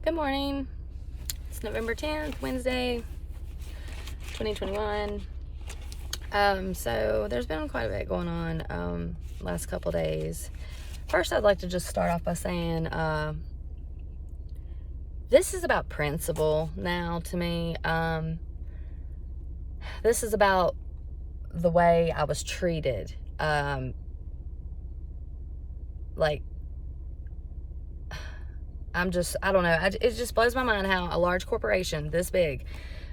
Good morning. It's November 10th, Wednesday, 2021. So there's been quite a bit going on last couple days. First, I'd like to just start off by saying this is about principle now to me. This is about the way I was treated. I don't know. It just blows my mind how a large corporation this big,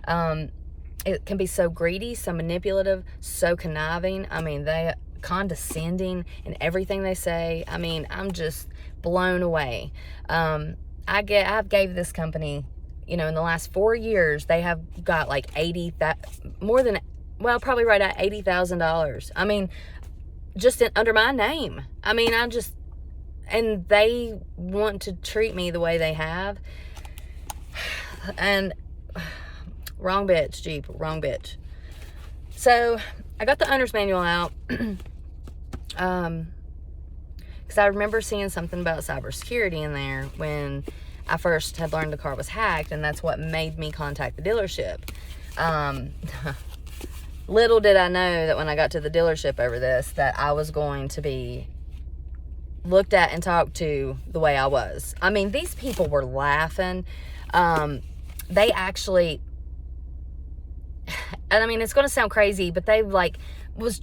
it can be so greedy, so manipulative, so conniving. I mean, they condescending in everything they say. I mean, I'm just blown away. I've gave this company, in the last 4 years, they have got like probably right at $80,000. I mean, just under my name. I mean, and they want to treat me the way they have. And wrong bitch, Jeep, wrong bitch. So I got the owner's manual out because I remember seeing something about cybersecurity in there when I first had learned the car was hacked, and that's what made me contact the dealership. Little did I know that when I got to the dealership over this, that I was going to be looked at and talked to the way I was. I mean, these people were laughing. They actually, and I mean, it's going to sound crazy, but they was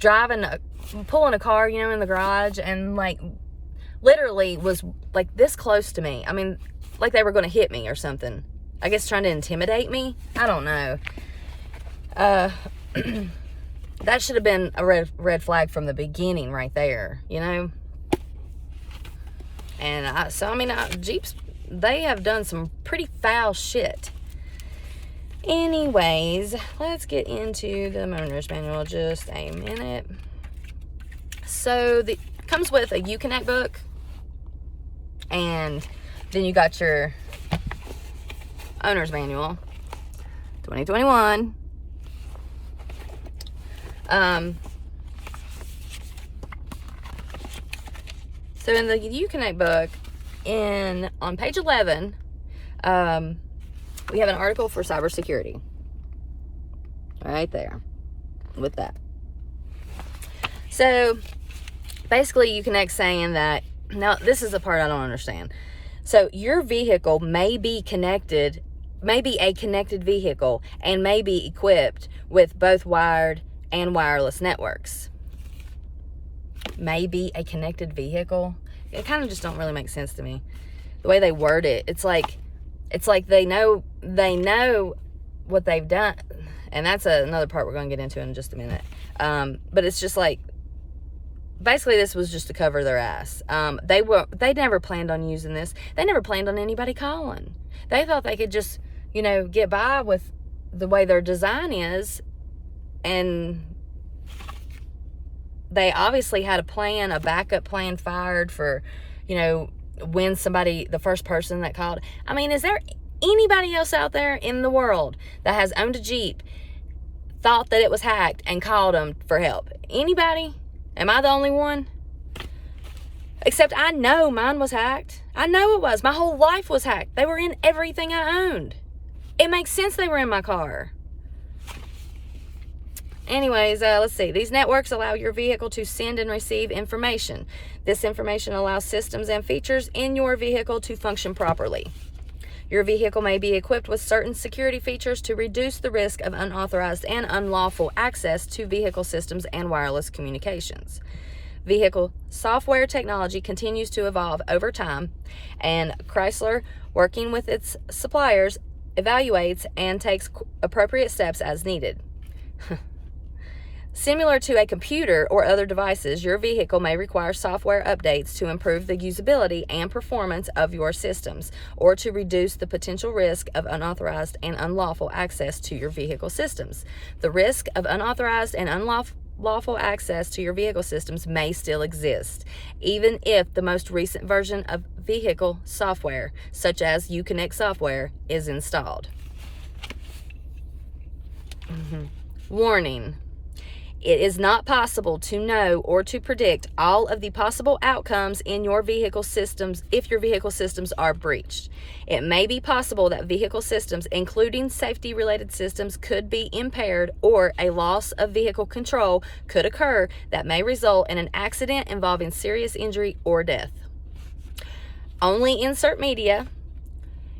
pulling a car, in the garage, and literally was this close to me. I mean, like they were going to hit me or something. I guess trying to intimidate me. I don't know. That should have been a red flag from the beginning right there, And Jeeps, they have done some pretty foul shit. Anyways, let's get into the owner's manual just a minute. So it comes with a UConnect book, and then you got your owner's manual, 2021. So in the UConnect book, on page 11, we have an article for cybersecurity. Right there. With that. So basically UConnect saying that, now this is the part I don't understand. So your vehicle may be a connected vehicle and may be equipped with both wired and wireless networks. Maybe a connected vehicle. It kind of just don't really make sense to me. The way they word it, it's like they know what they've done, and that's another part we're going to get into in just a minute. But it's just basically this was just to cover their ass. They never planned on using this. They never planned on anybody calling. They thought they could just, get by with the way their design is, and they obviously had a backup plan fired for, when the first person that called. I mean, is there anybody else out there in the world that has owned a Jeep, thought that it was hacked, and called them for help? Anybody? Am I the only one? Except I know mine was hacked. I know it was. My whole life was hacked. They were in everything I owned. It makes sense they were in my car. Anyways, let's see. These networks allow your vehicle to send and receive information. This information allows systems and features in your vehicle to function properly. Your vehicle may be equipped with certain security features to reduce the risk of unauthorized and unlawful access to vehicle systems and wireless communications. Vehicle software technology continues to evolve over time, and Chrysler, working with its suppliers, evaluates and takes appropriate steps as needed. Similar to a computer or other devices, your vehicle may require software updates to improve the usability and performance of your systems, or to reduce the potential risk of unauthorized and unlawful access to your vehicle systems. The risk of unauthorized and unlawful access to your vehicle systems may still exist, even if the most recent version of vehicle software, such as UConnect software, is installed. Warning. It is not possible to know or to predict all of the possible outcomes in your vehicle systems if your vehicle systems are breached. It may be possible that vehicle systems, including safety-related systems, could be impaired, or a loss of vehicle control could occur that may result in an accident involving serious injury or death. Only insert media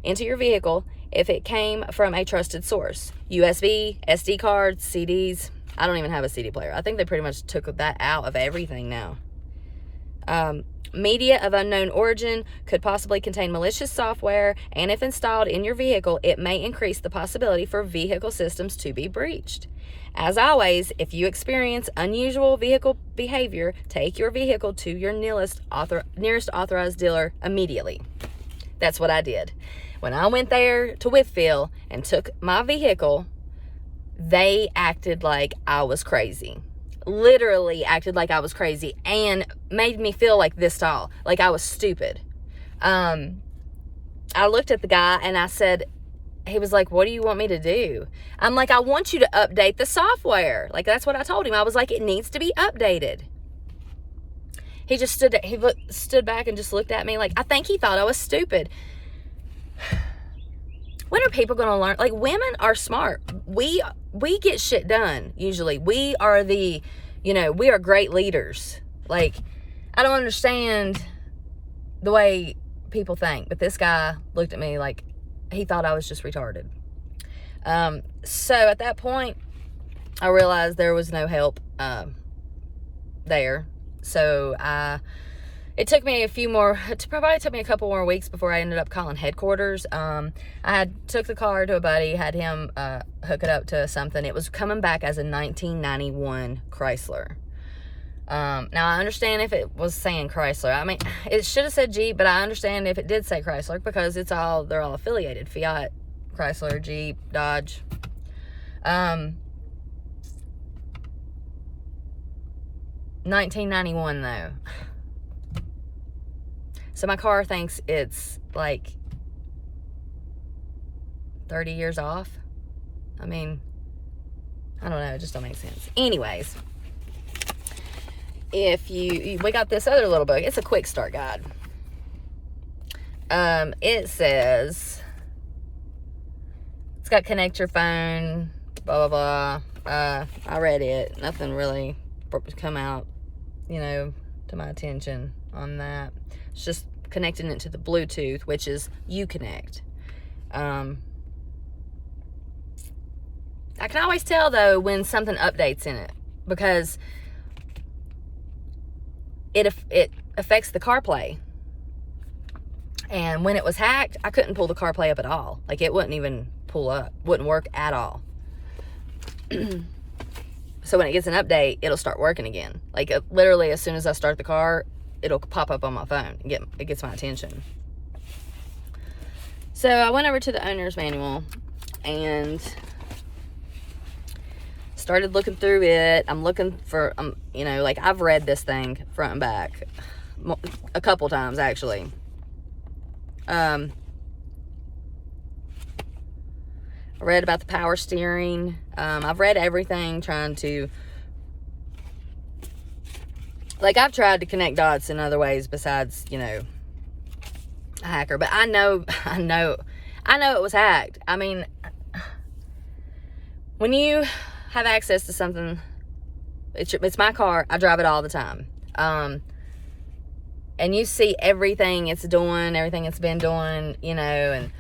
into your vehicle if it came from a trusted source. USB, SD cards, CDs. I don't even have a CD player. I think they pretty much took that out of everything now. Media of unknown origin could possibly contain malicious software, and if installed in your vehicle, it may increase the possibility for vehicle systems to be breached. As always, if you experience unusual vehicle behavior, take your vehicle to your nearest authorized dealer immediately. That's what I did. When I went there to Whitfield and took my vehicle, they acted like I was crazy. Literally acted like I was crazy and made me feel like this tall, like I was stupid. I looked at the guy and I said, he was like, what do you want me to do? I'm like, I want you to update the software. Like, that's what I told him. I was like, it needs to be updated. He just stood back and just looked at me like, I think he thought I was stupid. When are people going to learn? Like, women are smart. We get shit done, usually. We are we are great leaders. Like, I don't understand the way people think, but this guy looked at me like he thought I was just retarded. So at that point, I realized there was no help there. So it took me probably took me a couple more weeks before I ended up calling headquarters. I took the car to a buddy, had him hook it up to something. It was coming back as a 1991 Chrysler. Now, I understand if it was saying Chrysler. I mean, it should have said Jeep, but I understand if it did say Chrysler because they're all affiliated. Fiat, Chrysler, Jeep, Dodge. 1991, though. So my car thinks it's like 30 years off. I mean, I don't know. It just don't make sense. Anyways, we got this other little book. It's a quick start guide. It says, it's got connect your phone, blah, blah, blah. I read it. Nothing really come out, to my attention on that. It's just connecting it to the Bluetooth, which is UConnect. I can always tell, though, when something updates in it, because it affects the CarPlay. And when it was hacked, I couldn't pull the CarPlay up at all. Like, it wouldn't even pull up. Wouldn't work at all. So when it gets an update, it'll start working again. Like, literally, as soon as I start the car, it'll pop up on my phone. It gets my attention. So I went over to the owner's manual and started looking through it. I'm looking for, I've read this thing front and back a couple times, actually. I read about the power steering. I've read everything trying to, I've tried to connect dots in other ways besides, a hacker. But I know it was hacked. I mean, when you have access to something, it's my car. I drive it all the time. And you see everything it's doing, everything it's been doing, and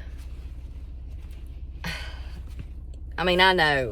I mean, I know